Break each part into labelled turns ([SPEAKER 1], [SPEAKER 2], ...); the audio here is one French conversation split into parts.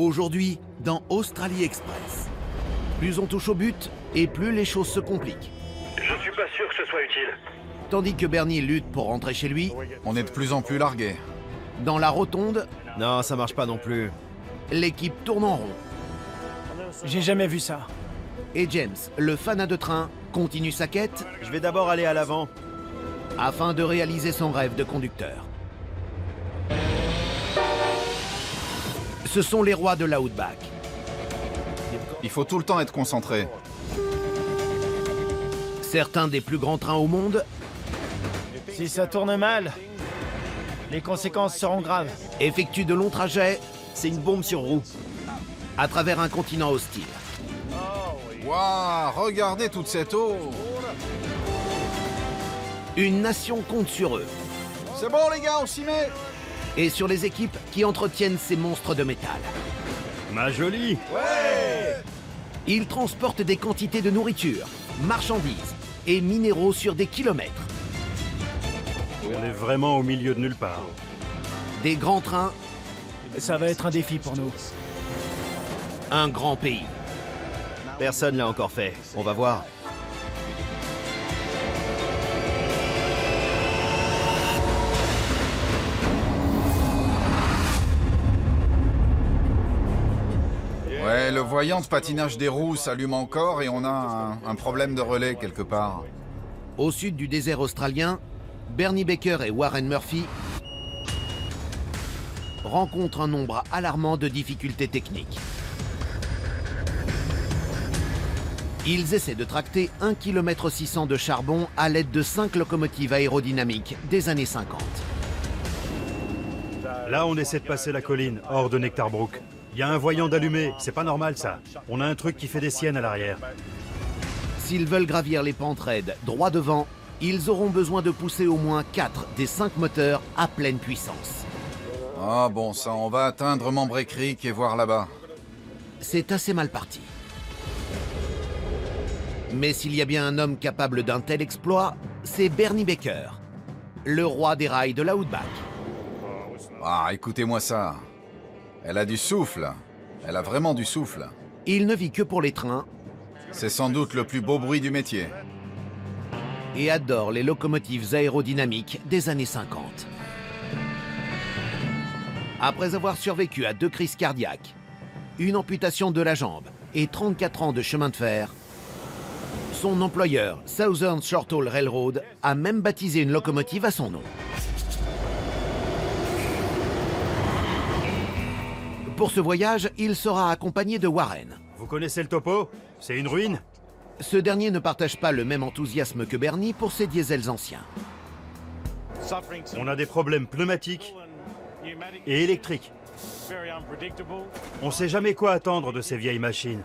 [SPEAKER 1] Aujourd'hui, dans Australie Express. Plus on touche au but, et plus les choses se compliquent.
[SPEAKER 2] Je suis pas sûr que ce soit utile.
[SPEAKER 1] Tandis que Bernie lutte pour rentrer chez lui,
[SPEAKER 3] On est de plus en plus largué.
[SPEAKER 1] dans la rotonde,
[SPEAKER 4] Non, ça marche pas non plus.
[SPEAKER 1] l'équipe tourne en rond.
[SPEAKER 5] J'ai jamais vu ça.
[SPEAKER 1] Et James, le fanat de train, continue sa quête
[SPEAKER 4] Je vais d'abord aller à l'avant.
[SPEAKER 1] afin de réaliser son rêve de conducteur. Ce sont les rois de l'Outback.
[SPEAKER 3] Il faut tout le temps être concentré.
[SPEAKER 1] Certains des plus grands trains au monde
[SPEAKER 5] Si ça tourne mal, les conséquences seront graves.
[SPEAKER 1] effectuent de longs trajets
[SPEAKER 4] C'est une bombe sur roue.
[SPEAKER 1] à travers un continent hostile.
[SPEAKER 3] Waouh, regardez toute cette eau.
[SPEAKER 1] Une nation compte sur eux
[SPEAKER 3] C'est bon les gars, on s'y met.
[SPEAKER 1] et sur les équipes qui entretiennent ces monstres de métal.
[SPEAKER 2] Ma jolie.
[SPEAKER 1] Ils transportent des quantités de nourriture, marchandises et minéraux sur des kilomètres.
[SPEAKER 2] On est vraiment au milieu de nulle part.
[SPEAKER 1] Des grands trains,
[SPEAKER 5] Ça va être un défi pour nous.
[SPEAKER 1] un grand pays.
[SPEAKER 4] Personne l'a encore fait. On va voir.
[SPEAKER 3] Ouais, le voyant de patinage des roues s'allume encore et on a un problème de relais quelque part.
[SPEAKER 1] Au sud du désert australien, Bernie Baker et Warren Murphy rencontrent un nombre alarmant de difficultés techniques. Ils essaient de tracter 1,6 km de charbon à l'aide de 5 locomotives aérodynamiques des années 50.
[SPEAKER 2] Là, on essaie de passer la colline, hors de Nectarbrook. Il y a un voyant d'allumé, c'est pas normal ça. On a un truc qui fait des siennes à l'arrière.
[SPEAKER 1] S'ils veulent gravir les pentes raides droit devant, ils auront besoin de pousser au moins 4 des 5 moteurs à pleine puissance.
[SPEAKER 3] Ah bon sang, on va atteindre Membrey Creek et voir là-bas.
[SPEAKER 1] C'est assez mal parti. Mais s'il y a bien un homme capable d'un tel exploit, c'est Bernie Baker, le roi des rails de l'Outback.
[SPEAKER 3] Ah, écoutez-moi ça. Elle a du souffle. Elle a vraiment du souffle.
[SPEAKER 1] Il ne vit que pour les trains
[SPEAKER 3] C'est sans doute le plus beau bruit du métier.
[SPEAKER 1] et adore les locomotives aérodynamiques des années 50. Après avoir survécu à 2 crises cardiaques, une amputation de la jambe et 34 ans de chemin de fer, son employeur, Southern Short Haul Railroad, a même baptisé une locomotive à son nom. Pour ce voyage, il sera accompagné de Warren.
[SPEAKER 2] Vous connaissez le topo? C'est une ruine?
[SPEAKER 1] Ce dernier ne partage pas le même enthousiasme que Bernie pour ses diesels anciens.
[SPEAKER 2] On a des problèmes pneumatiques et électriques. On sait jamais quoi attendre de ces vieilles machines.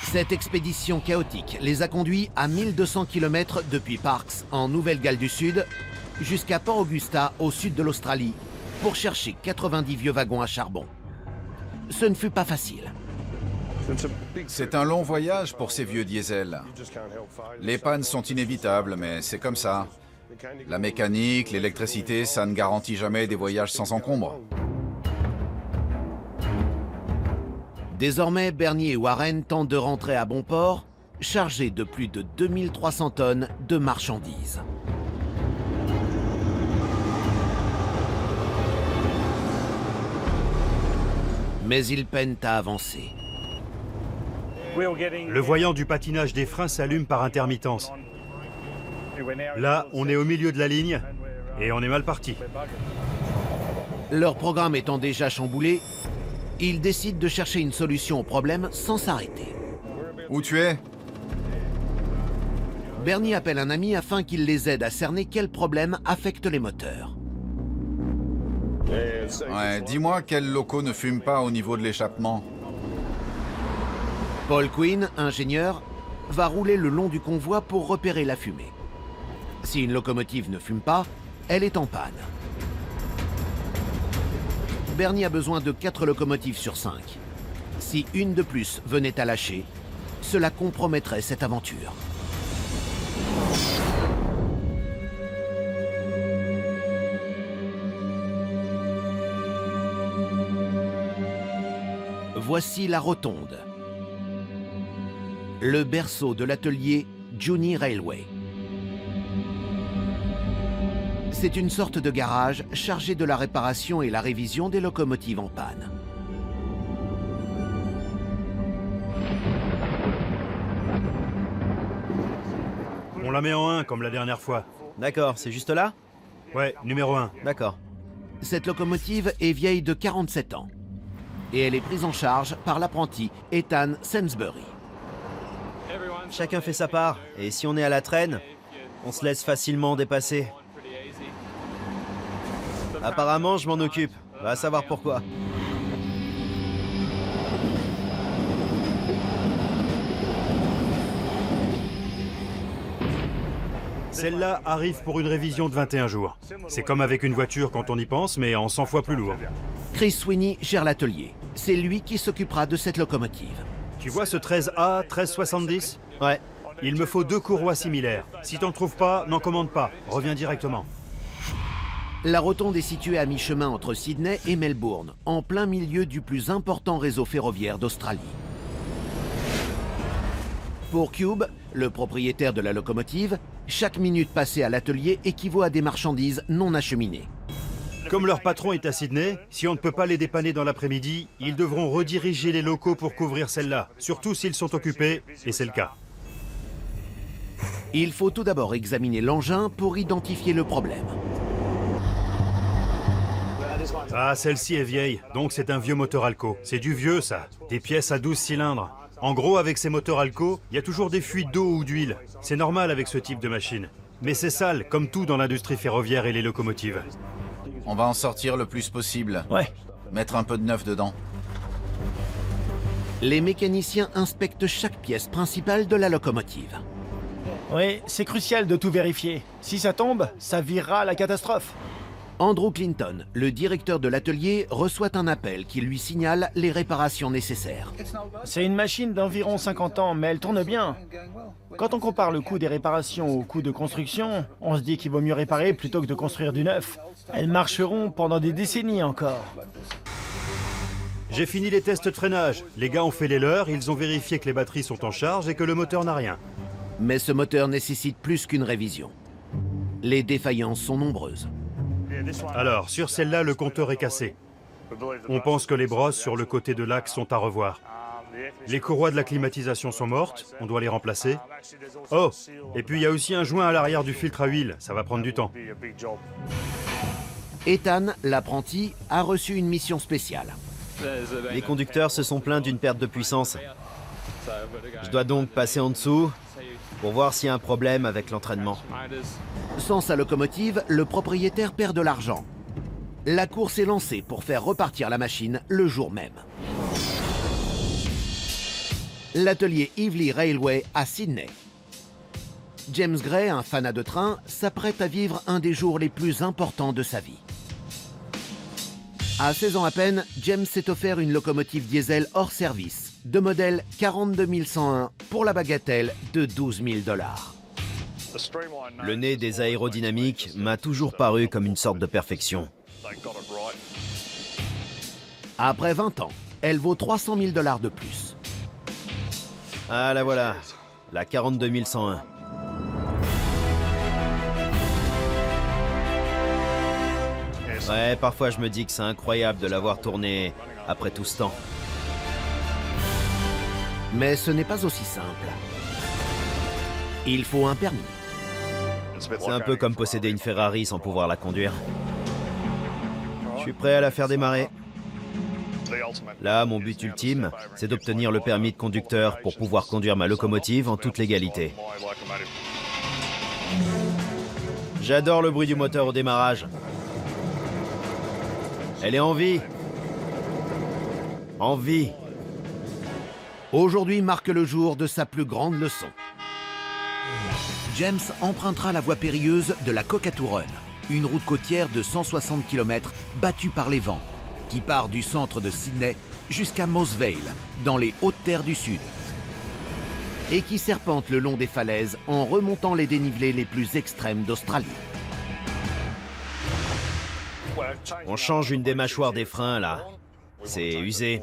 [SPEAKER 1] Cette expédition chaotique les a conduits à 1200 km depuis Parkes, en Nouvelle-Galles du Sud, jusqu'à Port Augusta, au sud de l'Australie, pour chercher 90 vieux wagons à charbon. Ce ne fut pas facile.
[SPEAKER 3] C'est un long voyage pour ces vieux diesels. Les pannes sont inévitables, mais c'est comme ça. La mécanique, l'électricité, ça ne garantit jamais des voyages sans encombre.
[SPEAKER 1] Désormais, Bernie et Warren tentent de rentrer à bon port, chargés de plus de 2300 tonnes de marchandises. Mais ils peinent à avancer.
[SPEAKER 2] Le voyant du patinage des freins s'allume par intermittence. Là, on est au milieu de la ligne et on est mal parti.
[SPEAKER 1] Leur programme étant déjà chamboulé, ils décident de chercher une solution au problème sans s'arrêter.
[SPEAKER 3] Où tu es?
[SPEAKER 1] Bernie appelle un ami afin qu'il les aide à cerner quel problème affecte les moteurs.
[SPEAKER 3] Ouais, dis-moi quels locaux ne fument pas au niveau de l'échappement.
[SPEAKER 1] Paul Quinn, ingénieur, va rouler le long du convoi pour repérer la fumée. Si une locomotive ne fume pas, elle est en panne. Bernie a besoin de 4 locomotives sur 5. Si une de plus venait à lâcher, cela compromettrait cette aventure. Voici la rotonde. Le berceau de l'atelier Juni Railway. C'est une sorte de garage chargé de la réparation et la révision des locomotives en panne.
[SPEAKER 2] On la met en 1 comme la dernière fois.
[SPEAKER 4] D'accord, c'est juste là?
[SPEAKER 2] Ouais, numéro 1.
[SPEAKER 4] D'accord.
[SPEAKER 1] Cette locomotive est vieille de 47 ans. Et elle est prise en charge par l'apprenti Ethan Sainsbury.
[SPEAKER 4] Chacun fait sa part, et si on est à la traîne, on se laisse facilement dépasser. Apparemment, je m'en occupe. Va savoir pourquoi.
[SPEAKER 2] Celle-là arrive pour une révision de 21 jours. C'est comme avec une voiture quand on y pense, mais en 100 fois plus lourd.
[SPEAKER 1] Chris Sweeney gère l'atelier. C'est lui qui s'occupera de cette locomotive.
[SPEAKER 2] Tu vois ce 13A, 1370?
[SPEAKER 4] Ouais.
[SPEAKER 2] Il me faut 2 courroies similaires. Si t'en trouves pas, n'en commande pas. Reviens directement.
[SPEAKER 1] La rotonde est située à mi-chemin entre Sydney et Melbourne, en plein milieu du plus important réseau ferroviaire d'Australie. Pour Cube, le propriétaire de la locomotive, chaque minute passée à l'atelier équivaut à des marchandises non acheminées.
[SPEAKER 2] Comme leur patron est à Sydney, si on ne peut pas les dépanner dans l'après-midi, ils devront rediriger les locaux pour couvrir celle-là, surtout s'ils sont occupés, et c'est le cas.
[SPEAKER 1] Il faut tout d'abord examiner l'engin pour identifier le problème.
[SPEAKER 2] Ah, celle-ci est vieille, donc c'est un vieux moteur Alco. C'est du vieux, ça. Des pièces à 12 cylindres. En gros, avec ces moteurs Alco, il y a toujours des fuites d'eau ou d'huile. C'est normal avec ce type de machine. Mais c'est sale, comme tout dans l'industrie ferroviaire et les locomotives.
[SPEAKER 3] On va en sortir le plus possible.
[SPEAKER 5] Ouais.
[SPEAKER 3] Mettre un peu de neuf dedans.
[SPEAKER 1] Les mécaniciens inspectent chaque pièce principale de la locomotive.
[SPEAKER 5] Oui, c'est crucial de tout vérifier. Si ça tombe, ça virera à la catastrophe.
[SPEAKER 1] Andrew Clinton, le directeur de l'atelier, reçoit un appel qui lui signale les réparations nécessaires.
[SPEAKER 5] C'est une machine d'environ 50 ans, mais elle tourne bien. Quand on compare le coût des réparations au coût de construction, on se dit qu'il vaut mieux réparer plutôt que de construire du neuf. Elles marcheront pendant des décennies encore.
[SPEAKER 2] J'ai fini les tests de freinage. Les gars ont fait les leurs, ils ont vérifié que les batteries sont en charge et que le moteur n'a rien.
[SPEAKER 1] Mais ce moteur nécessite plus qu'une révision. Les défaillances sont nombreuses.
[SPEAKER 2] Alors, sur celle-là, le compteur est cassé. On pense que les brosses sur le côté de l'axe sont à revoir. Les courroies de la climatisation sont mortes, on doit les remplacer. Oh, et puis il y a aussi un joint à l'arrière du filtre à huile, ça va prendre du temps.
[SPEAKER 1] Ethan, l'apprenti, a reçu une mission spéciale.
[SPEAKER 4] Les conducteurs se sont plaints d'une perte de puissance. Je dois donc passer en dessous pour voir s'il y a un problème avec l'entraînement.
[SPEAKER 1] Sans sa locomotive, le propriétaire perd de l'argent. La course est lancée pour faire repartir la machine le jour même. L'atelier Eveley Railway à Sydney. James Gray, un fanat de train, s'apprête à vivre un des jours les plus importants de sa vie. À 16 ans à peine, James s'est offert une locomotive diesel hors service, de modèle 42101 pour la bagatelle de 12 000 $.
[SPEAKER 4] Le nez des aérodynamiques m'a toujours paru comme une sorte de perfection.
[SPEAKER 1] Après 20 ans, elle vaut 300 000 $ de plus.
[SPEAKER 4] Ah la voilà, la 42101. Ouais, parfois je me dis que c'est incroyable de l'avoir tournée après tout ce temps.
[SPEAKER 1] Mais ce n'est pas aussi simple. Il faut un permis.
[SPEAKER 4] C'est un peu comme posséder une Ferrari sans pouvoir la conduire. Je suis prêt à la faire démarrer. Là, mon but ultime, c'est d'obtenir le permis de conducteur pour pouvoir conduire ma locomotive en toute légalité. J'adore le bruit du moteur au démarrage. Elle est en vie. En vie.
[SPEAKER 1] Aujourd'hui marque le jour de sa plus grande leçon. James empruntera la voie périlleuse de la Cockatoo Run, une route côtière de 160 km battue par les vents, qui part du centre de Sydney jusqu'à Moss Vale, dans les hautes terres du sud, et qui serpente le long des falaises en remontant les dénivelés les plus extrêmes d'Australie.
[SPEAKER 4] On change une des mâchoires des freins, là. C'est usé.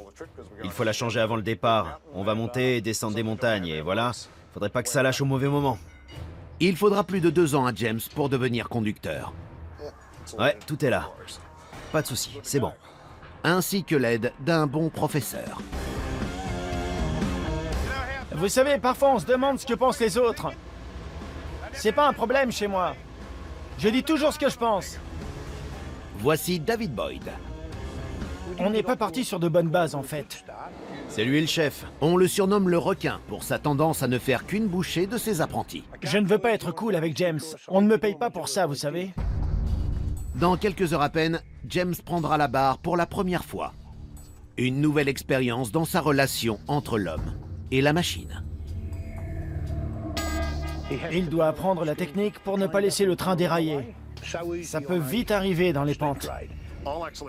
[SPEAKER 4] Il faut la changer avant le départ. On va monter et descendre des montagnes, et voilà. Faudrait pas que ça lâche au mauvais moment.
[SPEAKER 1] Il faudra plus de 2 ans à James pour devenir conducteur,
[SPEAKER 4] Ouais, tout est là. Pas de souci, c'est bon.
[SPEAKER 1] ainsi que l'aide d'un bon professeur.
[SPEAKER 5] Vous savez, parfois on se demande ce que pensent les autres. C'est pas un problème chez moi. Je dis toujours ce que je pense.
[SPEAKER 1] Voici David Boyd.
[SPEAKER 5] On n'est pas parti sur de bonnes bases en fait.
[SPEAKER 4] C'est lui le chef.
[SPEAKER 1] On le surnomme le requin pour sa tendance à ne faire qu'une bouchée de ses apprentis.
[SPEAKER 5] Je ne veux pas être cool avec James. On ne me paye pas pour ça, vous savez.
[SPEAKER 1] Dans quelques heures à peine, James prendra la barre pour la première fois. Une nouvelle expérience dans sa relation entre l'homme et la machine.
[SPEAKER 5] Il doit apprendre la technique pour ne pas laisser le train dérailler. Ça peut vite arriver dans les pentes.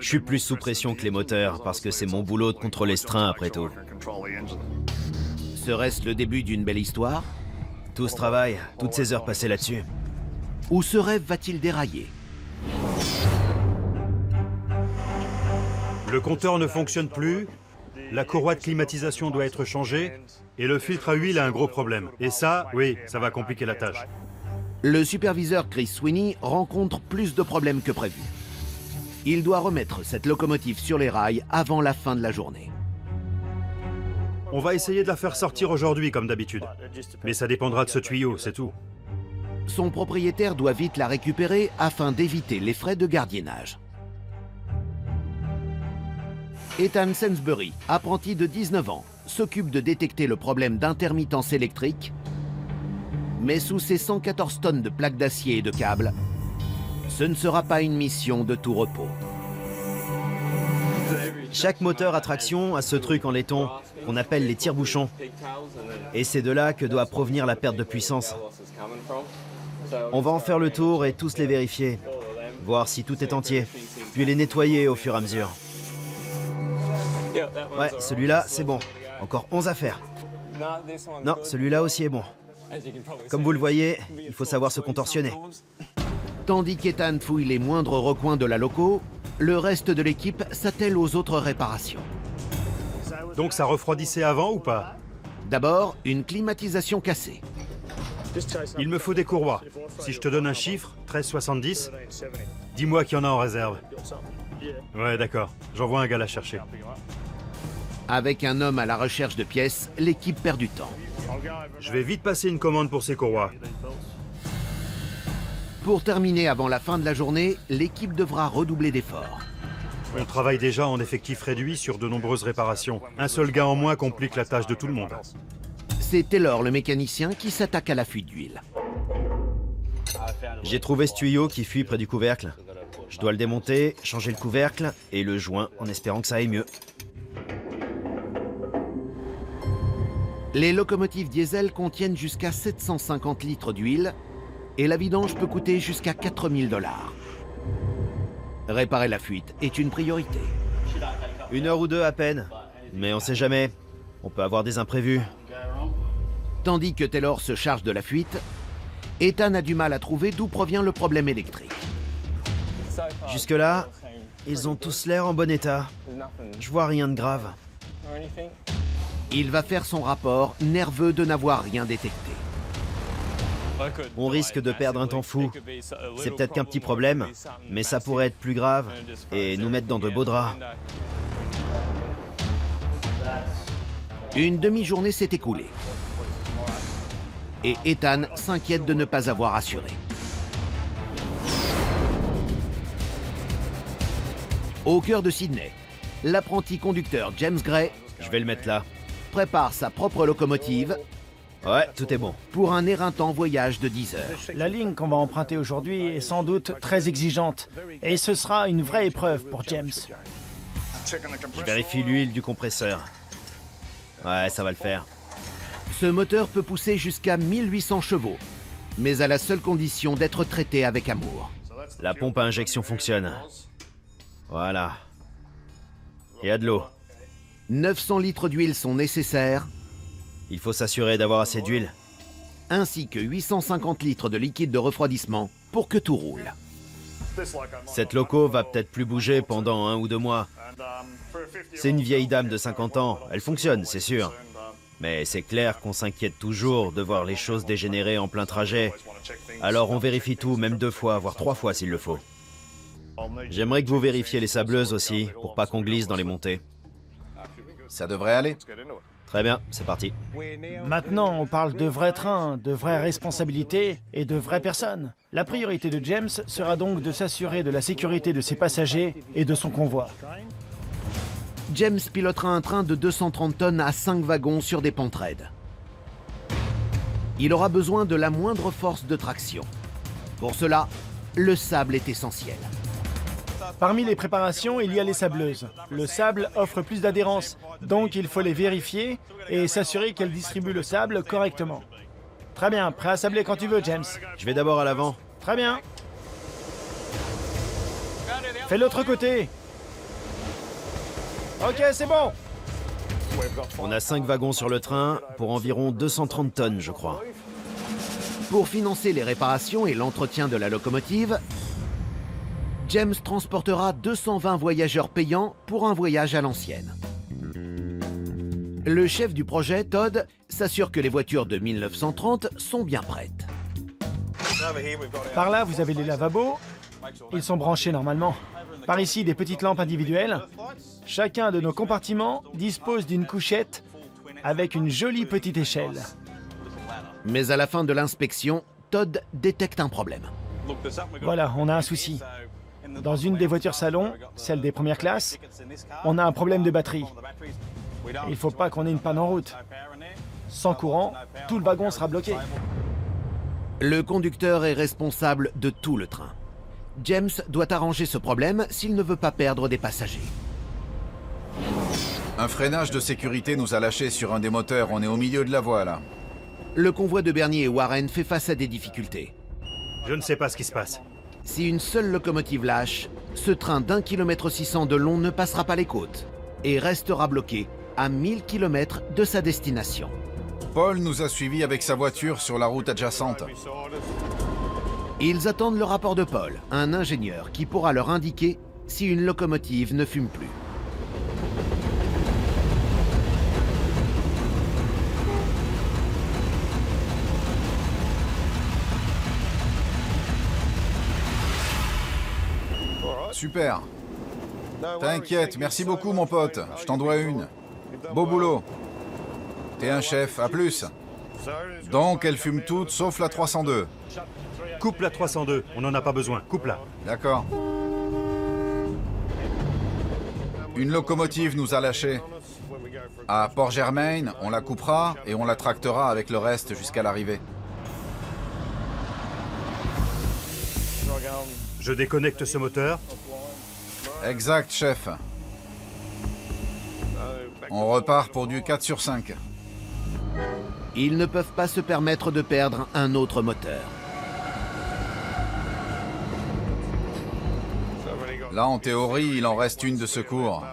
[SPEAKER 4] Je suis plus sous pression que les moteurs, parce que c'est mon boulot de contrôler ce train après tout.
[SPEAKER 1] Serait-ce le début d'une belle histoire?
[SPEAKER 4] Tout ce travail, toutes ces heures passées là-dessus.
[SPEAKER 1] Ou ce rêve va-t-il dérailler?
[SPEAKER 2] Le compteur ne fonctionne plus, la courroie de climatisation doit être changée, et le filtre à huile a un gros problème. Et ça, oui, ça va compliquer la tâche.
[SPEAKER 1] Le superviseur Chris Sweeney rencontre plus de problèmes que prévu. Il doit remettre cette locomotive sur les rails avant la fin de la journée.
[SPEAKER 2] On va essayer de la faire sortir aujourd'hui, comme d'habitude. Mais ça dépendra de ce tuyau, c'est tout.
[SPEAKER 1] Son propriétaire doit vite la récupérer afin d'éviter les frais de gardiennage. Ethan Sainsbury, apprenti de 19 ans, s'occupe de détecter le problème d'intermittence électrique, mais sous ses 114 tonnes de plaques d'acier et de câbles, ce ne sera pas une mission de tout repos.
[SPEAKER 4] Chaque moteur à traction a ce truc en laiton qu'on appelle les tire-bouchons. Et c'est de là que doit provenir la perte de puissance. On va en faire le tour et tous les vérifier, voir si tout est entier, puis les nettoyer au fur et à mesure. Ouais, celui-là, c'est bon. Encore 11 à faire. Non, celui-là aussi est bon. Comme vous le voyez, il faut savoir se contorsionner.
[SPEAKER 1] Tandis qu'Ethan fouille les moindres recoins de la loco, le reste de l'équipe s'attelle aux autres réparations.
[SPEAKER 2] Donc ça refroidissait avant ou pas?
[SPEAKER 1] D'abord, une climatisation cassée.
[SPEAKER 2] Il me faut des courroies. Si je te donne un chiffre, 13,70, dis-moi qu'il y en a en réserve. Ouais, d'accord. J'envoie un gars la chercher.
[SPEAKER 1] Avec un homme à la recherche de pièces, l'équipe perd du temps.
[SPEAKER 2] Je vais vite passer une commande pour ces courroies.
[SPEAKER 1] Pour terminer avant la fin de la journée, l'équipe devra redoubler d'efforts.
[SPEAKER 2] On travaille déjà en effectif réduit sur de nombreuses réparations. Un seul gars en moins complique la tâche de tout le monde.
[SPEAKER 1] C'est Taylor, le mécanicien, qui s'attaque à la fuite d'huile.
[SPEAKER 4] J'ai trouvé ce tuyau qui fuit près du couvercle. Je dois le démonter, changer le couvercle et le joint en espérant que ça aille mieux.
[SPEAKER 1] Les locomotives diesel contiennent jusqu'à 750 litres d'huile et la vidange peut coûter jusqu'à 4 000 $. Réparer la fuite est une priorité.
[SPEAKER 4] 1 heure ou 2 à peine, mais on sait jamais. On peut avoir des imprévus.
[SPEAKER 1] Tandis que Taylor se charge de la fuite, Ethan a du mal à trouver d'où provient le problème électrique.
[SPEAKER 4] Jusque-là, ils ont tous l'air en bon état. Je vois rien de grave.
[SPEAKER 1] Il va faire son rapport, nerveux de n'avoir rien détecté.
[SPEAKER 4] On risque de perdre un temps fou. C'est peut-être qu'un petit problème, mais ça pourrait être plus grave et nous mettre dans de beaux draps.
[SPEAKER 1] Une demi-journée s'est écoulée. Et Ethan s'inquiète de ne pas avoir assuré. Au cœur de Sydney, l'apprenti conducteur James Gray
[SPEAKER 4] Je vais le mettre là.
[SPEAKER 1] prépare sa propre locomotive
[SPEAKER 4] Ouais, tout est bon.
[SPEAKER 1] pour un éreintant voyage de 10 heures.
[SPEAKER 5] La ligne qu'on va emprunter aujourd'hui est sans doute très exigeante. Et ce sera une vraie épreuve pour James.
[SPEAKER 4] Je vérifie l'huile du compresseur. Ouais, ça va le faire.
[SPEAKER 1] Ce moteur peut pousser jusqu'à 1800 chevaux, mais à la seule condition d'être traité avec amour.
[SPEAKER 4] La pompe à injection fonctionne. Voilà. Il y a de l'eau.
[SPEAKER 1] 900 litres d'huile sont nécessaires,
[SPEAKER 4] Il faut s'assurer d'avoir assez d'huile.
[SPEAKER 1] ainsi que 850 litres de liquide de refroidissement pour que tout roule.
[SPEAKER 4] Cette loco va peut-être plus bouger pendant 1 ou 2 mois. C'est une vieille dame de 50 ans, elle fonctionne, c'est sûr. Mais c'est clair qu'on s'inquiète toujours de voir les choses dégénérer en plein trajet. Alors on vérifie tout, même 2 fois, voire 3 fois s'il le faut. J'aimerais que vous vérifiez les sableuses aussi, pour pas qu'on glisse dans les montées.
[SPEAKER 3] Ça devrait aller.
[SPEAKER 4] Très bien, c'est parti.
[SPEAKER 5] Maintenant, on parle de vrais trains, de vraies responsabilités et de vraies personnes. La priorité de James sera donc de s'assurer de la sécurité de ses passagers et de son convoi.
[SPEAKER 1] James pilotera un train de 230 tonnes à 5 wagons sur des pentes raides. Il aura besoin de la moindre force de traction. Pour cela, le sable est essentiel.
[SPEAKER 5] Parmi les préparations, il y a les sableuses. Le sable offre plus d'adhérence, donc il faut les vérifier et s'assurer qu'elles distribuent le sable correctement. Très bien, prêt à sabler quand tu veux, James.
[SPEAKER 4] Je vais d'abord à l'avant.
[SPEAKER 5] Très bien. Fais l'autre côté. Ok, c'est bon.
[SPEAKER 4] On a 5 wagons sur le train, pour environ 230 tonnes, je crois.
[SPEAKER 1] Pour financer les réparations et l'entretien de la locomotive, James transportera 220 voyageurs payants pour un voyage à l'ancienne. Le chef du projet, Todd, s'assure que les voitures de 1930 sont bien prêtes.
[SPEAKER 5] Par là, vous avez les lavabos. Ils sont branchés normalement. Par ici, des petites lampes individuelles. Chacun de nos compartiments dispose d'une couchette avec une jolie petite échelle.
[SPEAKER 1] Mais à la fin de l'inspection, Todd détecte un problème.
[SPEAKER 5] Voilà, on a un souci. Dans une des voitures salon, celle des premières classes, on a un problème de batterie. Il ne faut pas qu'on ait une panne en route. Sans courant, tout le wagon sera bloqué.
[SPEAKER 1] Le conducteur est responsable de tout le train. James doit arranger ce problème s'il ne veut pas perdre des passagers.
[SPEAKER 3] Un freinage de sécurité nous a lâchés sur un des moteurs. On est au milieu de la voie, là.
[SPEAKER 1] Le convoi de Bernier et Warren fait face à des difficultés.
[SPEAKER 2] Je ne sais pas ce qui se passe.
[SPEAKER 1] Si une seule locomotive lâche, ce train d'1,6 km de long ne passera pas les côtes et restera bloqué à 1000 km de sa destination.
[SPEAKER 3] Paul nous a suivis avec sa voiture sur la route adjacente.
[SPEAKER 1] Ils attendent le rapport de Paul, un ingénieur qui pourra leur indiquer si une locomotive ne fume plus.
[SPEAKER 3] Super. T'inquiète, merci beaucoup mon pote. Je t'en dois une. Beau boulot. T'es un chef, à plus. Donc elles fument toutes sauf la 302.
[SPEAKER 2] Coupe la 302, on n'en a pas besoin, coupe-la.
[SPEAKER 3] D'accord. Une locomotive nous a lâchés. À Port-Germain, on la coupera et on la tractera avec le reste jusqu'à l'arrivée.
[SPEAKER 2] Je déconnecte ce moteur.
[SPEAKER 3] Exact, chef. On repart pour du 4 sur 5.
[SPEAKER 1] Ils ne peuvent pas se permettre de perdre un autre moteur.
[SPEAKER 3] Là, en théorie, il en reste une de secours.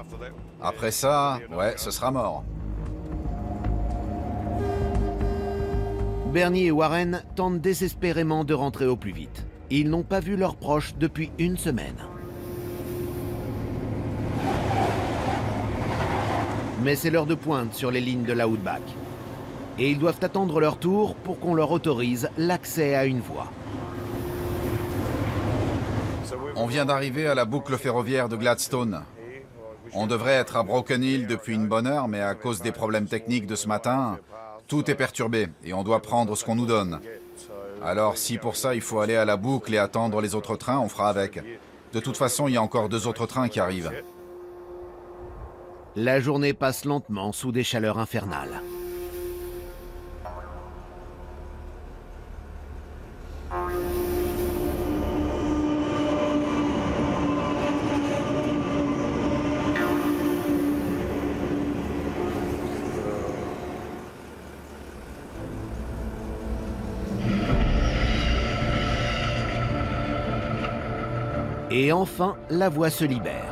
[SPEAKER 3] Après ça, ouais, ce sera mort.
[SPEAKER 1] Bernier et Warren tentent désespérément de rentrer au plus vite. Ils n'ont pas vu leurs proches depuis une semaine. Mais c'est l'heure de pointe sur les lignes de l'Outback. Et ils doivent attendre leur tour pour qu'on leur autorise l'accès à une voie.
[SPEAKER 3] On vient d'arriver à la boucle ferroviaire de Gladstone. On devrait être à Broken Hill depuis une bonne heure, mais à cause des problèmes techniques de ce matin, tout est perturbé et on doit prendre ce qu'on nous donne. Alors si pour ça il faut aller à la boucle et attendre les autres trains, on fera avec. De toute façon, il y a encore 2 autres trains qui arrivent.
[SPEAKER 1] La journée passe lentement sous des chaleurs infernales. Et enfin, la voie se libère.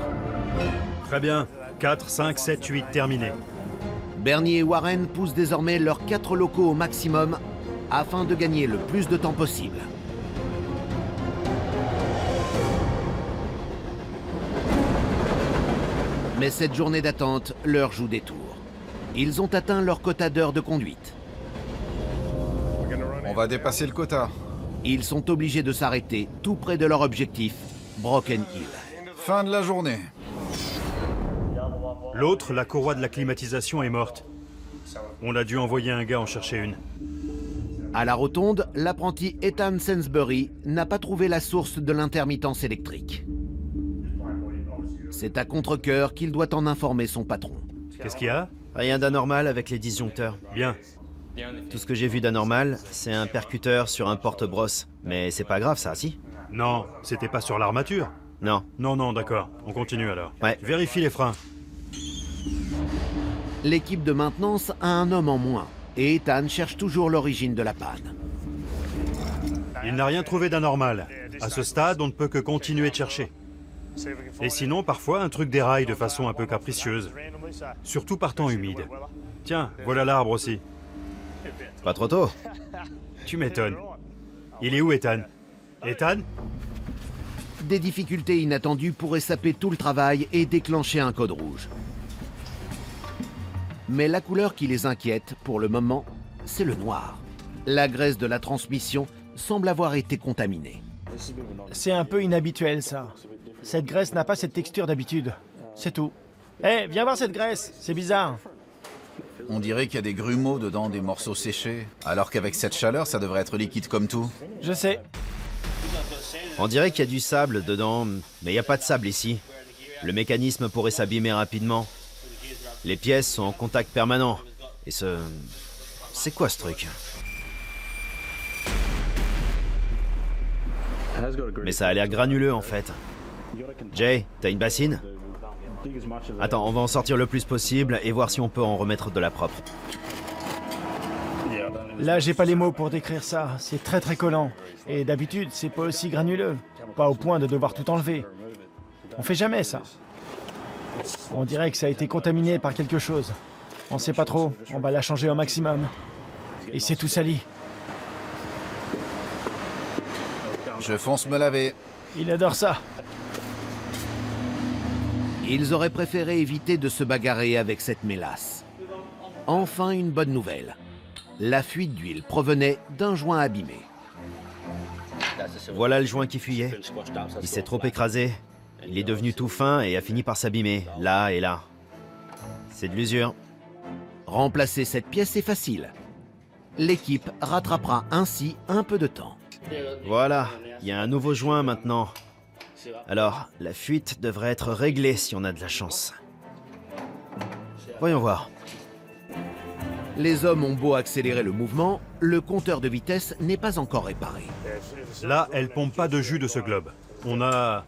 [SPEAKER 2] Très bien. 4, 5, 7, 8, terminé.
[SPEAKER 1] Bernier et Warren poussent désormais leurs 4 locaux au maximum afin de gagner le plus de temps possible. Mais cette journée d'attente leur joue des tours. Ils ont atteint leur quota d'heures de conduite.
[SPEAKER 3] On va dépasser le quota.
[SPEAKER 1] Ils sont obligés de s'arrêter tout près de leur objectif, Broken Hill.
[SPEAKER 3] Fin de la journée.
[SPEAKER 2] L'autre, la courroie de la climatisation, est morte. On a dû envoyer un gars en chercher une.
[SPEAKER 1] À la rotonde, l'apprenti Ethan Sainsbury n'a pas trouvé la source de l'intermittence électrique. C'est à contre-cœur qu'il doit en informer son patron.
[SPEAKER 2] Qu'est-ce qu'il y a?
[SPEAKER 4] Rien d'anormal avec les disjoncteurs.
[SPEAKER 2] Bien.
[SPEAKER 4] Tout ce que j'ai vu d'anormal, c'est un percuteur sur un porte-brosse. Mais c'est pas grave ça, si?
[SPEAKER 2] Non, c'était pas sur l'armature.
[SPEAKER 4] Non.
[SPEAKER 2] Non, d'accord. On continue alors.
[SPEAKER 4] Ouais.
[SPEAKER 2] Vérifie les freins.
[SPEAKER 1] L'équipe de maintenance a un homme en moins, et Ethan cherche toujours l'origine de la panne.
[SPEAKER 2] Il n'a rien trouvé d'anormal. À ce stade, on ne peut que continuer de chercher. Et sinon, parfois, un truc déraille de façon un peu capricieuse. Surtout par temps humide. Tiens, voilà l'arbre aussi.
[SPEAKER 4] Pas trop tôt.
[SPEAKER 2] Tu m'étonnes. Il est où, Ethan? Ethan?
[SPEAKER 1] Des difficultés inattendues pourraient saper tout le travail et déclencher un code rouge. Mais la couleur qui les inquiète, pour le moment, c'est le noir. La graisse de la transmission semble avoir été contaminée.
[SPEAKER 5] C'est un peu inhabituel, ça. Cette graisse n'a pas cette texture d'habitude. C'est tout. Hé, viens voir cette graisse, c'est bizarre.
[SPEAKER 3] On dirait qu'il y a des grumeaux dedans, des morceaux séchés. Alors qu'avec cette chaleur, ça devrait être liquide comme tout.
[SPEAKER 5] Je sais.
[SPEAKER 4] On dirait qu'il y a du sable dedans, mais il n'y a pas de sable ici. Le mécanisme pourrait s'abîmer rapidement. Les pièces sont en contact permanent. Et ce... C'est quoi ce truc? Mais ça a l'air granuleux en fait. Jay, t'as une bassine? Attends, on va en sortir le plus possible et voir si on peut en remettre de la propre.
[SPEAKER 5] Là, j'ai pas les mots pour décrire ça. C'est très très collant. Et d'habitude, c'est pas aussi granuleux. Pas au point de devoir tout enlever. On fait jamais ça. On dirait que ça a été contaminé par quelque chose. On sait pas trop. On va la changer au maximum. Et c'est tout sali.
[SPEAKER 3] Je fonce me laver.
[SPEAKER 5] Il adore ça.
[SPEAKER 1] Ils auraient préféré éviter de se bagarrer avec cette mélasse. Enfin, une bonne nouvelle. La fuite d'huile provenait d'un joint abîmé.
[SPEAKER 4] Voilà le joint qui fuyait. Il s'est trop écrasé. Il est devenu tout fin et a fini par s'abîmer, là et là. C'est de l'usure.
[SPEAKER 1] Remplacer cette pièce est facile. L'équipe rattrapera ainsi un peu de temps.
[SPEAKER 4] Voilà, il y a un nouveau joint maintenant. Alors, la fuite devrait être réglée si on a de la chance. Voyons voir.
[SPEAKER 1] Les hommes ont beau accélérer le mouvement, le compteur de vitesse n'est pas encore réparé.
[SPEAKER 2] Là, elle pompe pas de jus de ce globe. On a...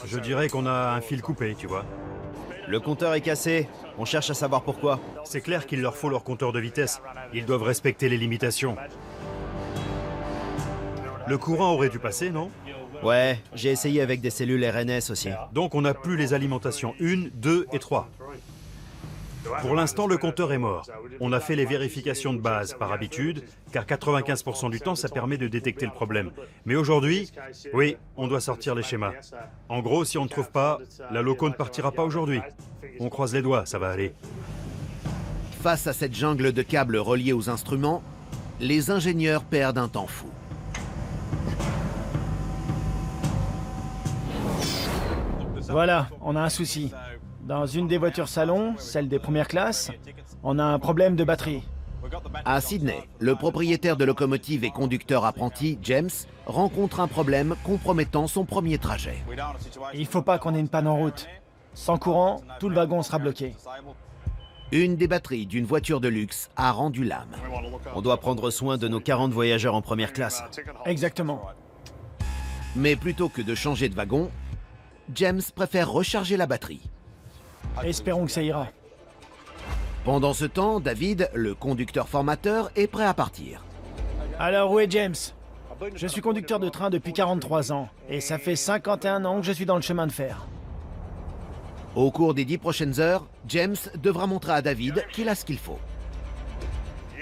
[SPEAKER 2] Je dirais qu'on a un fil coupé, tu vois.
[SPEAKER 4] Le compteur est cassé. On cherche à savoir pourquoi.
[SPEAKER 2] C'est clair qu'il leur faut leur compteur de vitesse. Ils doivent respecter les limitations. Le courant aurait dû passer, non?
[SPEAKER 4] Ouais, j'ai essayé avec des cellules RNS aussi.
[SPEAKER 2] Donc on n'a plus les alimentations 1, 2 et 3. Pour l'instant, le compteur est mort. On a fait les vérifications de base par habitude, car 95% du temps, ça permet de détecter le problème. Mais aujourd'hui, oui, on doit sortir les schémas. En gros, si on ne trouve pas, la loco ne partira pas aujourd'hui. On croise les doigts, ça va aller.
[SPEAKER 1] Face à cette jungle de câbles reliés aux instruments, les ingénieurs perdent un temps fou.
[SPEAKER 5] Voilà, on a un souci. Dans une des voitures salon, celle des premières classes, on a un problème de batterie.
[SPEAKER 1] À Sydney, le propriétaire de locomotive et conducteur apprenti, James, rencontre un problème compromettant son premier trajet.
[SPEAKER 5] Il faut pas qu'on ait une panne en route. Sans courant, tout le wagon sera bloqué.
[SPEAKER 1] Une des batteries d'une voiture de luxe a rendu l'âme.
[SPEAKER 4] On doit prendre soin de nos 40 voyageurs en première classe.
[SPEAKER 5] Exactement.
[SPEAKER 1] Mais plutôt que de changer de wagon, James préfère recharger la batterie.
[SPEAKER 5] Espérons que ça ira.
[SPEAKER 1] Pendant ce temps, David, le conducteur formateur, est prêt à partir.
[SPEAKER 5] Alors où est James? Je suis conducteur de train depuis 43 ans, et ça fait 51 ans que je suis dans le chemin de fer.
[SPEAKER 1] Au cours des 10 prochaines heures, James devra montrer à David qu'il a ce qu'il faut.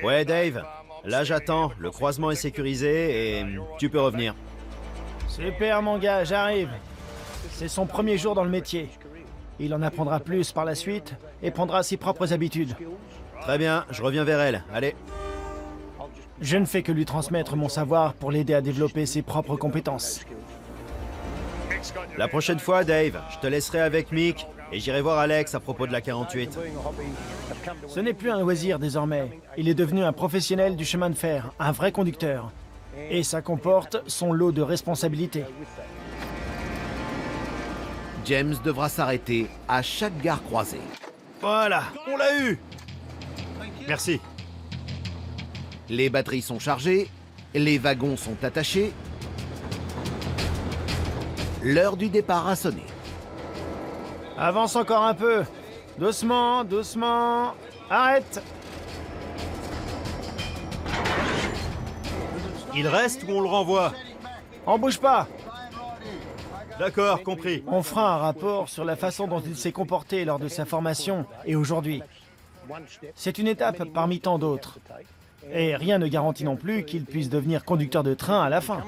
[SPEAKER 4] Ouais, Dave. Là, j'attends. Le croisement est sécurisé et tu peux revenir.
[SPEAKER 5] Super mon gars, j'arrive. C'est son premier jour dans le métier. Il en apprendra plus par la suite et prendra ses propres habitudes.
[SPEAKER 4] Très bien, je reviens vers elle. Allez.
[SPEAKER 5] Je ne fais que lui transmettre mon savoir pour l'aider à développer ses propres compétences.
[SPEAKER 4] La prochaine fois, Dave, je te laisserai avec Mick et j'irai voir Alex à propos de la 48.
[SPEAKER 5] Ce n'est plus un loisir désormais. Il est devenu un professionnel du chemin de fer, un vrai conducteur. Et ça comporte son lot de responsabilités.
[SPEAKER 1] James devra s'arrêter à chaque gare croisée.
[SPEAKER 4] Voilà, on l'a eu.
[SPEAKER 2] Merci.
[SPEAKER 1] Les batteries sont chargées, les wagons sont attachés. L'heure du départ a sonné.
[SPEAKER 5] Avance encore un peu. Doucement, doucement. Arrête.
[SPEAKER 2] Il reste ou on le renvoie?
[SPEAKER 5] On bouge pas.
[SPEAKER 2] D'accord, compris.
[SPEAKER 5] On fera un rapport sur la façon dont il s'est comporté lors de sa formation et aujourd'hui. C'est une étape parmi tant d'autres. Et rien ne garantit non plus qu'il puisse devenir conducteur de train à la fin.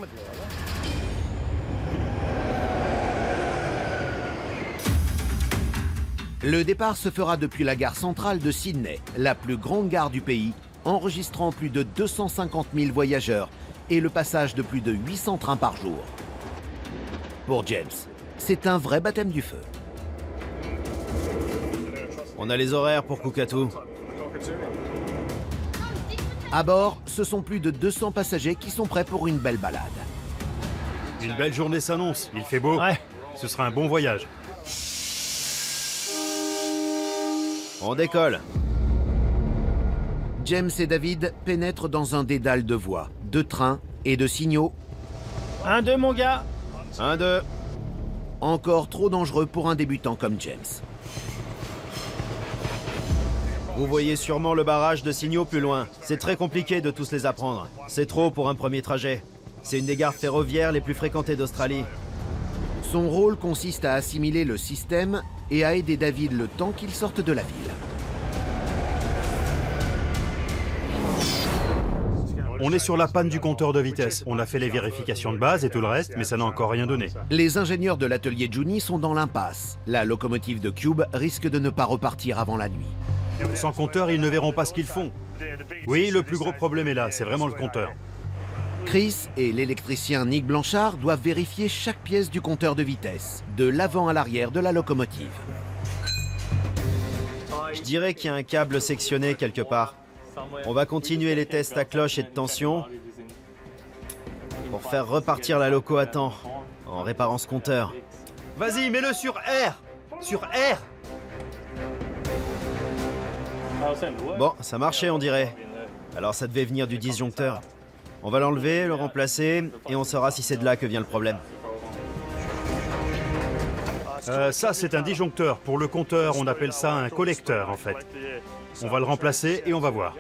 [SPEAKER 1] Le départ se fera depuis la gare centrale de Sydney, la plus grande gare du pays, enregistrant plus de 250 000 voyageurs et le passage de plus de 800 trains par jour. Pour James, c'est un vrai baptême du feu.
[SPEAKER 4] On a les horaires pour Kukatu.
[SPEAKER 1] À bord, ce sont plus de 200 passagers qui sont prêts pour une belle balade.
[SPEAKER 2] Une belle journée s'annonce. Il fait beau.
[SPEAKER 5] Ouais.
[SPEAKER 2] Ce sera un bon voyage.
[SPEAKER 4] On décolle.
[SPEAKER 1] James et David pénètrent dans un dédale de voies, de trains et de signaux
[SPEAKER 5] 1-2 mon gars.
[SPEAKER 4] 1, 2.
[SPEAKER 1] encore trop dangereux pour un débutant comme James.
[SPEAKER 4] Vous voyez sûrement le barrage de signaux plus loin. C'est très compliqué de tous les apprendre. C'est trop pour un premier trajet. C'est une des gares ferroviaires les plus fréquentées d'Australie.
[SPEAKER 1] Son rôle consiste à assimiler le système et à aider David le temps qu'il sorte de la ville.
[SPEAKER 2] On est sur la panne du compteur de vitesse. On a fait les vérifications de base et tout le reste, mais ça n'a encore rien donné.
[SPEAKER 1] Les ingénieurs de l'atelier Juni sont dans l'impasse. La locomotive de Cube risque de ne pas repartir avant la nuit.
[SPEAKER 2] Sans compteur, ils ne verront pas ce qu'ils font. Oui, le plus gros problème est là, c'est vraiment le compteur.
[SPEAKER 1] Chris et l'électricien Nick Blanchard doivent vérifier chaque pièce du compteur de vitesse, de l'avant à l'arrière de la locomotive.
[SPEAKER 4] Je dirais qu'il y a un câble sectionné quelque part. On va continuer les tests à cloche et de tension pour faire repartir la loco à temps, en réparant ce compteur.
[SPEAKER 2] Vas-y, mets-le sur R. Sur R.
[SPEAKER 4] Bon, ça marchait on dirait. Alors ça devait venir du disjoncteur. On va l'enlever, le remplacer, et on saura si c'est de là que vient le problème.
[SPEAKER 2] Ça, c'est un disjoncteur. Pour le compteur, on appelle ça un collecteur, en fait. On va le remplacer et on va voir.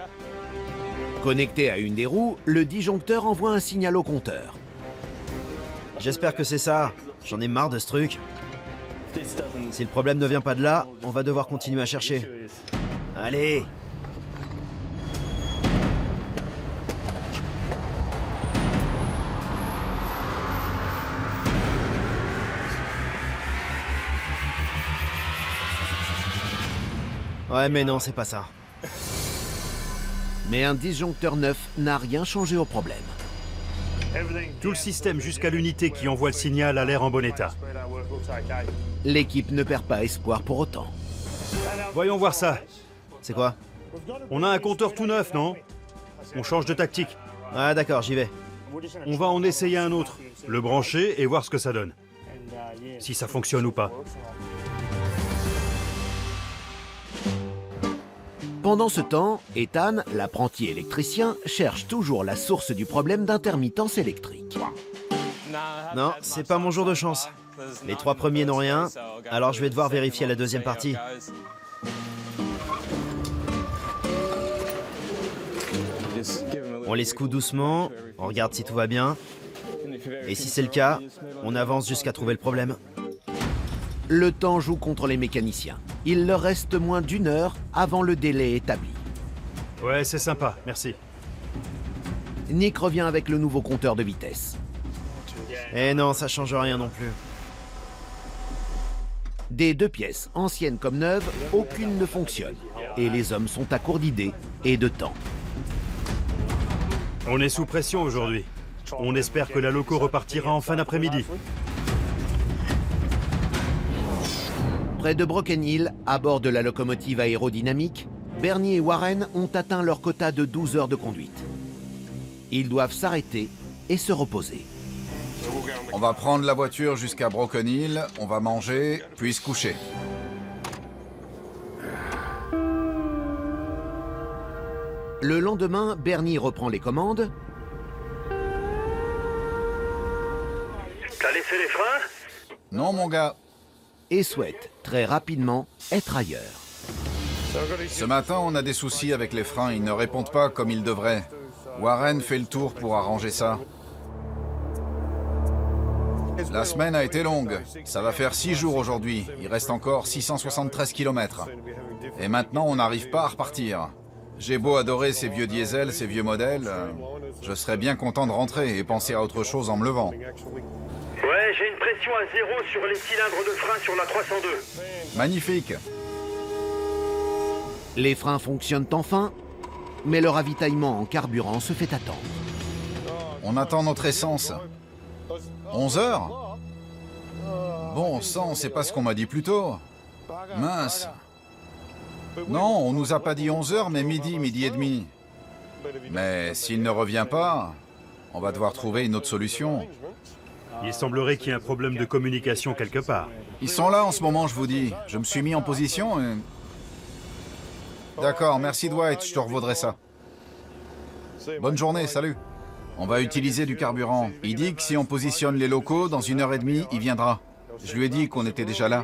[SPEAKER 1] Connecté à une des roues, le disjoncteur envoie un signal au compteur.
[SPEAKER 4] J'espère que c'est ça. J'en ai marre de ce truc. Si le problème ne vient pas de là, on va devoir continuer à chercher. Allez! Ouais, mais non, c'est pas ça.
[SPEAKER 1] Mais un disjoncteur neuf n'a rien changé au problème.
[SPEAKER 2] Tout le système jusqu'à l'unité qui envoie le signal a l'air en bon état.
[SPEAKER 1] L'équipe ne perd pas espoir pour autant.
[SPEAKER 2] Voyons voir ça.
[SPEAKER 4] C'est quoi?
[SPEAKER 2] On a un compteur tout neuf, non? On change de tactique.
[SPEAKER 4] Ah d'accord, j'y vais.
[SPEAKER 2] On va en essayer un autre, le brancher et voir ce que ça donne. Si ça fonctionne ou pas.
[SPEAKER 1] Pendant ce temps, Ethan, l'apprenti électricien, cherche toujours la source du problème d'intermittence électrique.
[SPEAKER 4] Non, c'est pas mon jour de chance. Les 3 premiers n'ont rien, alors je vais devoir vérifier la deuxième partie. On les secoue doucement, on regarde si tout va bien. Et si c'est le cas, on avance jusqu'à trouver le problème.
[SPEAKER 1] Le temps joue contre les mécaniciens. Il leur reste moins d'1 heure avant le délai établi.
[SPEAKER 2] Ouais, c'est sympa, merci.
[SPEAKER 1] Nick revient avec le nouveau compteur de vitesse.
[SPEAKER 4] Eh non, ça change rien non plus.
[SPEAKER 1] Des deux pièces, anciennes comme neuves, aucune ne fonctionne. Et les hommes sont à court d'idées et de temps.
[SPEAKER 2] On est sous pression aujourd'hui. On espère que la loco repartira en fin d'après-midi.
[SPEAKER 1] Près de Broken Hill, à bord de la locomotive aérodynamique, Bernie et Warren ont atteint leur quota de 12 heures de conduite. Ils doivent s'arrêter et se reposer.
[SPEAKER 3] On va prendre la voiture jusqu'à Broken Hill, on va manger, puis se coucher.
[SPEAKER 1] Le lendemain, Bernie reprend les commandes.
[SPEAKER 6] T'as laissé les freins?
[SPEAKER 3] Non, mon gars.
[SPEAKER 1] Et souhaite très rapidement être ailleurs.
[SPEAKER 3] Ce matin, on a des soucis avec les freins, ils ne répondent pas comme ils devraient. Warren fait le tour pour arranger ça. La semaine a été longue. Ça va faire 6 jours aujourd'hui. Il reste encore 673 km. Et maintenant, on n'arrive pas à repartir. J'ai beau adorer ces vieux diesels, ces vieux modèles, je serais bien content de rentrer et penser à autre chose en me levant.
[SPEAKER 6] Ouais, j'ai une pression à 0 sur les cylindres de frein sur la 302.
[SPEAKER 3] Magnifique.
[SPEAKER 1] Les freins fonctionnent enfin, mais le ravitaillement en carburant se fait attendre.
[SPEAKER 3] On attend notre essence. 11 heures? Bon sang, c'est pas ce qu'on m'a dit plus tôt. Mince. Non, on nous a pas dit 11 heures, mais midi et demi. Mais s'il ne revient pas, on va devoir trouver une autre solution.
[SPEAKER 2] Il semblerait qu'il y ait un problème de communication quelque part.
[SPEAKER 3] Ils sont là en ce moment, je vous dis. Je me suis mis en position et... D'accord, merci Dwight, je te revaudrai ça. Bonne journée, salut. On va utiliser du carburant. Il dit que si on positionne les locaux, dans 1h30, il viendra. Je lui ai dit qu'on était déjà là.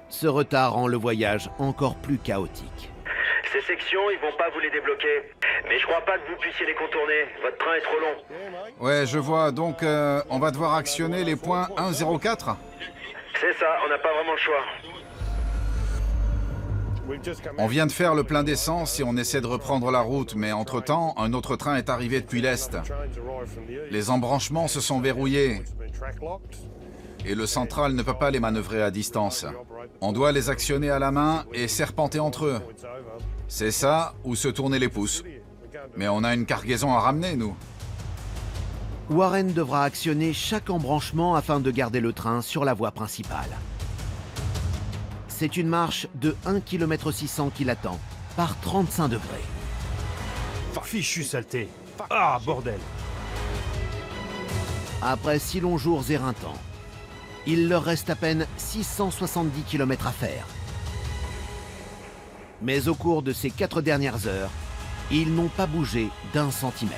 [SPEAKER 1] Ce retard rend le voyage encore plus chaotique.
[SPEAKER 6] Ces sections, ils vont pas vous les débloquer. Mais je crois pas que vous puissiez les contourner. Votre train est trop long.
[SPEAKER 3] Ouais, je vois. Donc, on va devoir actionner les points 104 ?
[SPEAKER 6] C'est ça, on n'a pas vraiment le choix.
[SPEAKER 3] On vient de faire le plein d'essence et on essaie de reprendre la route, mais entre-temps, un autre train est arrivé depuis l'Est. Les embranchements se sont verrouillés et le central ne peut pas les manœuvrer à distance. On doit les actionner à la main et serpenter entre eux. C'est ça ou se tourner les pouces. Mais on a une cargaison à ramener, nous.
[SPEAKER 1] Warren devra actionner chaque embranchement afin de garder le train sur la voie principale. C'est une marche de 1,6 km qui l'attend, par 35 degrés.
[SPEAKER 2] Fichu saleté. Ah, bordel.
[SPEAKER 1] Après 6 longs jours éreintants, il leur reste à peine 670 km à faire. Mais au cours de ces 4 dernières heures, ils n'ont pas bougé d'1 centimètre.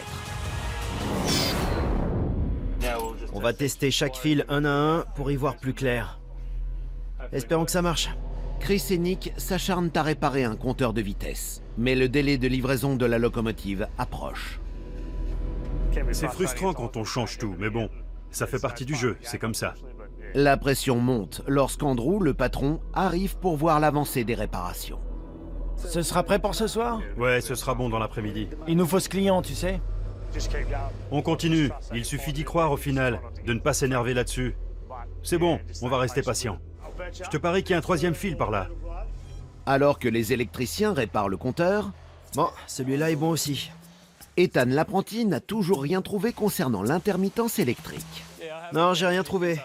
[SPEAKER 4] On va tester chaque fil un à un pour y voir plus clair. Espérons que ça marche.
[SPEAKER 1] Chris et Nick s'acharnent à réparer un compteur de vitesse, mais le délai de livraison de la locomotive approche.
[SPEAKER 2] C'est frustrant quand on change tout, mais bon, ça fait partie du jeu, c'est comme ça.
[SPEAKER 1] La pression monte lorsqu'Andrew, le patron, arrive pour voir l'avancée des réparations.
[SPEAKER 5] Ce sera prêt pour ce soir?
[SPEAKER 2] Ouais, ce sera bon dans l'après-midi.
[SPEAKER 5] Il nous faut ce client, tu sais.
[SPEAKER 2] On continue, il suffit d'y croire au final, de ne pas s'énerver là-dessus. C'est bon, on va rester patient. Je te parie qu'il y a un 3e fil par là.
[SPEAKER 1] Alors que les électriciens réparent le compteur,
[SPEAKER 4] Bon, celui-là est bon aussi.
[SPEAKER 1] Ethan l'apprenti n'a toujours rien trouvé concernant l'intermittence électrique.
[SPEAKER 4] Non, j'ai rien trouvé.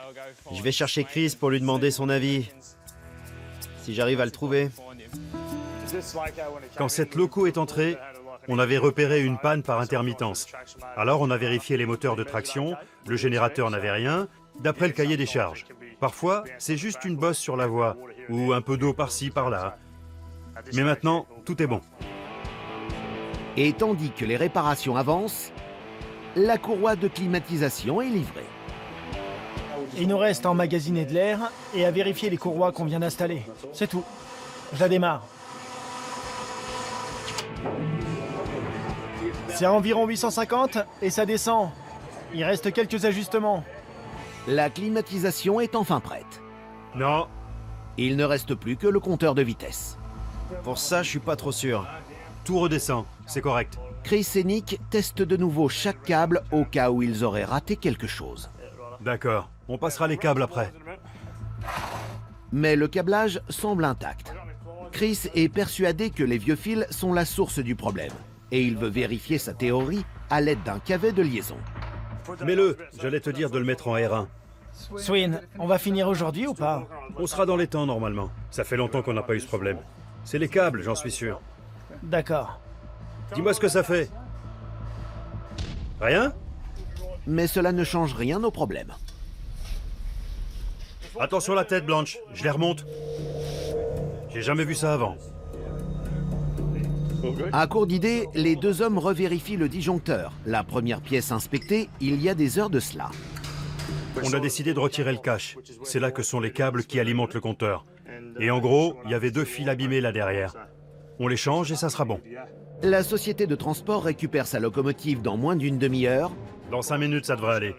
[SPEAKER 4] Je vais chercher Chris pour lui demander son avis. Si j'arrive à le trouver.
[SPEAKER 2] Quand cette loco est entrée, on avait repéré une panne par intermittence. Alors on a vérifié les moteurs de traction, le générateur n'avait rien, d'après le cahier des charges. Parfois, c'est juste une bosse sur la voie, ou un peu d'eau par-ci, par-là. Mais maintenant, tout est bon.
[SPEAKER 1] Et tandis que les réparations avancent, la courroie de climatisation est livrée.
[SPEAKER 5] Il nous reste à emmagasiner de l'air et à vérifier les courroies qu'on vient d'installer. C'est tout. Je la démarre. C'est à environ 850 et ça descend. Il reste quelques ajustements.
[SPEAKER 1] La climatisation est enfin prête.
[SPEAKER 2] Non,
[SPEAKER 1] Il ne reste plus que le compteur de vitesse.
[SPEAKER 4] Pour ça, je suis pas trop sûr.
[SPEAKER 2] tout redescend, c'est correct.
[SPEAKER 1] Chris et Nick testent de nouveau chaque câble au cas où ils auraient raté quelque chose.
[SPEAKER 2] D'accord, on passera les câbles après.
[SPEAKER 1] Mais le câblage semble intact. Chris est persuadé que les vieux fils sont la source du problème. Et il veut vérifier sa théorie à l'aide d'un cavet de liaison.
[SPEAKER 2] Mets-le, j'allais te dire de le mettre en R1.
[SPEAKER 5] Swin, on va finir aujourd'hui ou pas?
[SPEAKER 2] On sera dans les temps normalement. Ça fait longtemps qu'on n'a pas eu ce problème. C'est les câbles, j'en suis sûr.
[SPEAKER 5] D'accord.
[SPEAKER 2] Dis-moi ce que ça fait. Rien?
[SPEAKER 1] Mais cela ne change rien au problème.
[SPEAKER 2] Attention la tête, Blanche, je les remonte. J'ai jamais vu ça avant.
[SPEAKER 1] À court d'idées, les deux hommes revérifient le disjoncteur. La première pièce inspectée, il y a des heures de cela.
[SPEAKER 2] On a décidé de retirer le cache. C'est là que sont les câbles qui alimentent le compteur. Et en gros, il y avait 2 fils abîmés là derrière. On les change et ça sera bon.
[SPEAKER 1] La société de transport récupère sa locomotive dans moins d'une demi-heure.
[SPEAKER 2] Dans 5 minutes, ça devrait aller.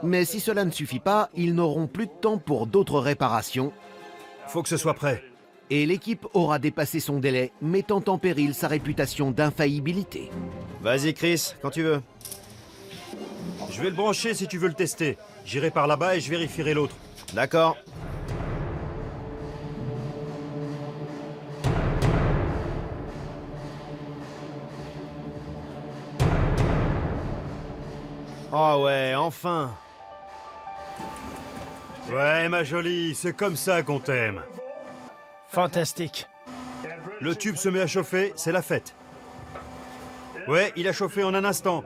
[SPEAKER 1] Mais si cela ne suffit pas, ils n'auront plus de temps pour d'autres réparations.
[SPEAKER 2] Faut que ce soit prêt.
[SPEAKER 1] Et l'équipe aura dépassé son délai, mettant en péril sa réputation d'infaillibilité.
[SPEAKER 4] Vas-y Chris, quand tu veux.
[SPEAKER 2] Je vais le brancher si tu veux le tester. J'irai par là-bas et je vérifierai l'autre.
[SPEAKER 4] D'accord. Oh ouais, enfin.
[SPEAKER 2] Ouais, ma jolie, c'est comme ça qu'on t'aime.
[SPEAKER 5] Fantastique.
[SPEAKER 2] Le tube se met à chauffer, c'est la fête. Ouais, il a chauffé en un instant.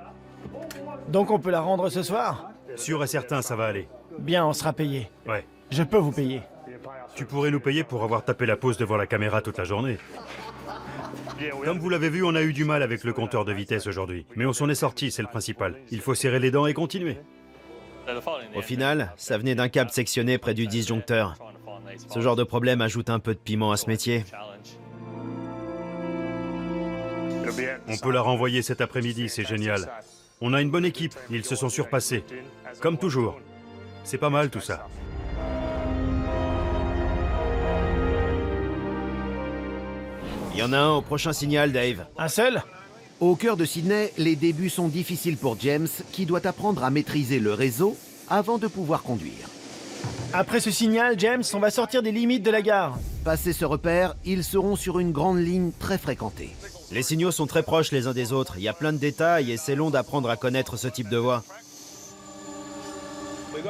[SPEAKER 5] Donc on peut la rendre ce soir?
[SPEAKER 2] Sûr et certain, ça va aller.
[SPEAKER 5] Bien, on sera payé.
[SPEAKER 2] Ouais.
[SPEAKER 5] Je peux vous payer.
[SPEAKER 2] Tu pourrais nous payer pour avoir tapé la pause devant la caméra toute la journée. Comme vous l'avez vu, on a eu du mal avec le compteur de vitesse aujourd'hui. Mais on s'en est sorti, c'est le principal. Il faut serrer les dents et continuer.
[SPEAKER 4] Au final, ça venait d'un câble sectionné près du disjoncteur. Ce genre de problème ajoute un peu de piment à ce métier.
[SPEAKER 2] On peut la renvoyer cet après-midi, c'est génial. On a une bonne équipe, ils se sont surpassés. Comme toujours. C'est pas mal tout ça.
[SPEAKER 4] Il y en a un au prochain signal, Dave.
[SPEAKER 5] Un seul?
[SPEAKER 1] Au cœur de Sydney, les débuts sont difficiles pour James, qui doit apprendre à maîtriser le réseau avant de pouvoir conduire.
[SPEAKER 5] Après ce signal, James, on va sortir des limites de la gare.
[SPEAKER 1] Passé ce repère, ils seront sur une grande ligne très fréquentée.
[SPEAKER 4] Les signaux sont très proches les uns des autres. Il y a plein de détails et c'est long d'apprendre à connaître ce type de voie.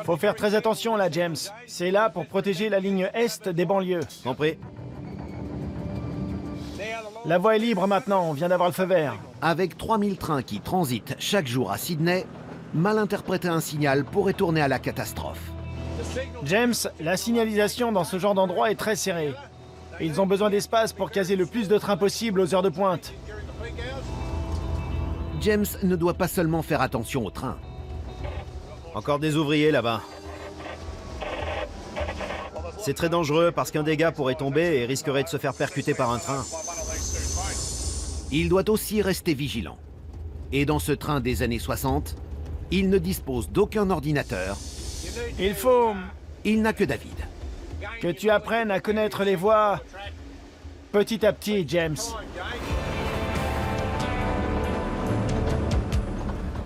[SPEAKER 5] Faut faire très attention là, James. C'est là pour protéger la ligne est des banlieues.
[SPEAKER 4] Compris?
[SPEAKER 5] La voie est libre maintenant, on vient d'avoir le feu vert.
[SPEAKER 1] Avec 3000 trains qui transitent chaque jour à Sydney, mal interpréter un signal pourrait tourner à la catastrophe.
[SPEAKER 5] James, la signalisation dans ce genre d'endroit est très serrée. Ils ont besoin d'espace pour caser le plus de trains possible aux heures de pointe.
[SPEAKER 1] James ne doit pas seulement faire attention aux trains.
[SPEAKER 4] Encore des ouvriers là-bas. C'est très dangereux parce qu'un des gars pourrait tomber et risquerait de se faire percuter par un train.
[SPEAKER 1] Il doit aussi rester vigilant. Et dans ce train des années 60, il ne dispose d'aucun ordinateur.
[SPEAKER 5] Il faut
[SPEAKER 1] Il n'a que David.
[SPEAKER 5] que tu apprennes à connaître les voies petit à petit, James.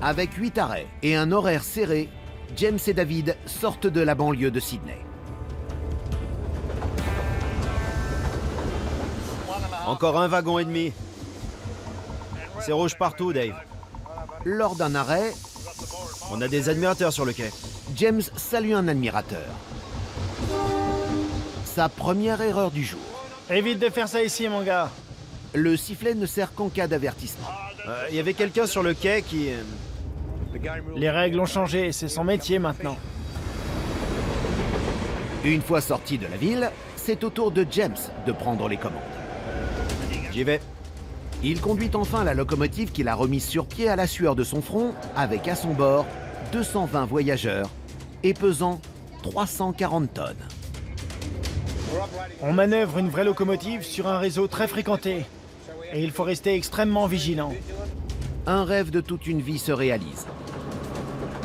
[SPEAKER 1] Avec 8 arrêts et un horaire serré, James et David sortent de la banlieue de Sydney.
[SPEAKER 4] Encore un wagon et demi. C'est rouge partout, Dave.
[SPEAKER 1] Lors d'un arrêt,
[SPEAKER 4] On a des admirateurs sur le quai.
[SPEAKER 1] James salue un admirateur. Sa première erreur du jour.
[SPEAKER 5] Évite de faire ça ici, mon gars.
[SPEAKER 1] Le sifflet ne sert qu'en cas d'avertissement.
[SPEAKER 4] Il y avait quelqu'un sur le quai qui...
[SPEAKER 5] Les règles ont changé, c'est son métier maintenant.
[SPEAKER 1] Une fois sorti de la ville, c'est au tour de James de prendre les commandes.
[SPEAKER 4] J'y vais.
[SPEAKER 1] Il conduit enfin la locomotive qu'il a remise sur pied à la sueur de son front, avec à son bord 220 voyageurs et pesant 340 tonnes.
[SPEAKER 5] On manœuvre une vraie locomotive sur un réseau très fréquenté. Et il faut rester extrêmement vigilant.
[SPEAKER 1] Un rêve de toute une vie se réalise.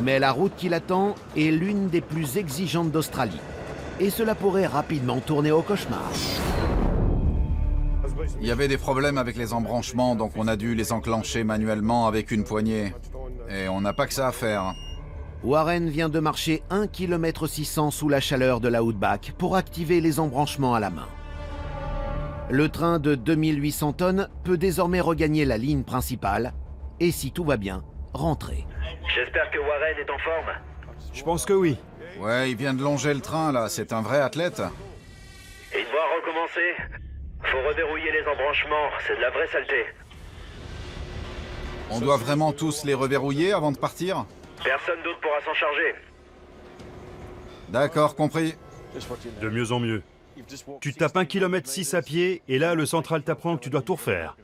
[SPEAKER 1] Mais la route qui l'attend est l'une des plus exigeantes d'Australie. Et cela pourrait rapidement tourner au cauchemar.
[SPEAKER 3] Il y avait des problèmes avec les embranchements, donc on a dû les enclencher manuellement avec une poignée. Et on n'a pas que ça à faire.
[SPEAKER 1] Warren vient de marcher 1,6 km sous la chaleur de la Outback pour activer les embranchements à la main. Le train de 2800 tonnes peut désormais regagner la ligne principale et, si tout va bien, rentrer.
[SPEAKER 6] J'espère que Warren est en forme.
[SPEAKER 2] Je pense que oui.
[SPEAKER 3] Ouais, il vient de longer le train, là. C'est un vrai athlète.
[SPEAKER 6] Et il doit recommencer. Faut reverrouiller les embranchements, c'est de la vraie saleté.
[SPEAKER 3] On doit vraiment tous les reverrouiller avant de partir?
[SPEAKER 6] Personne d'autre pourra s'en charger.
[SPEAKER 3] D'accord, compris.
[SPEAKER 2] De mieux en mieux. Tu tapes 1,6 km à pied, et là, le central t'apprend que tu dois tout refaire.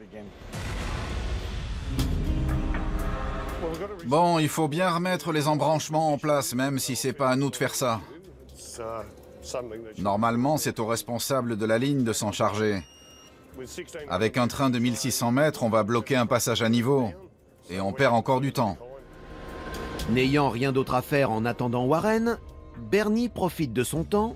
[SPEAKER 3] Bon, il faut bien remettre les embranchements en place, même si c'est pas à nous de faire ça. Normalement, c'est au responsable de la ligne de s'en charger. Avec un train de 1600 mètres, on va bloquer un passage à niveau. Et on perd encore du temps.
[SPEAKER 1] N'ayant rien d'autre à faire en attendant Warren, Bernie profite de son temps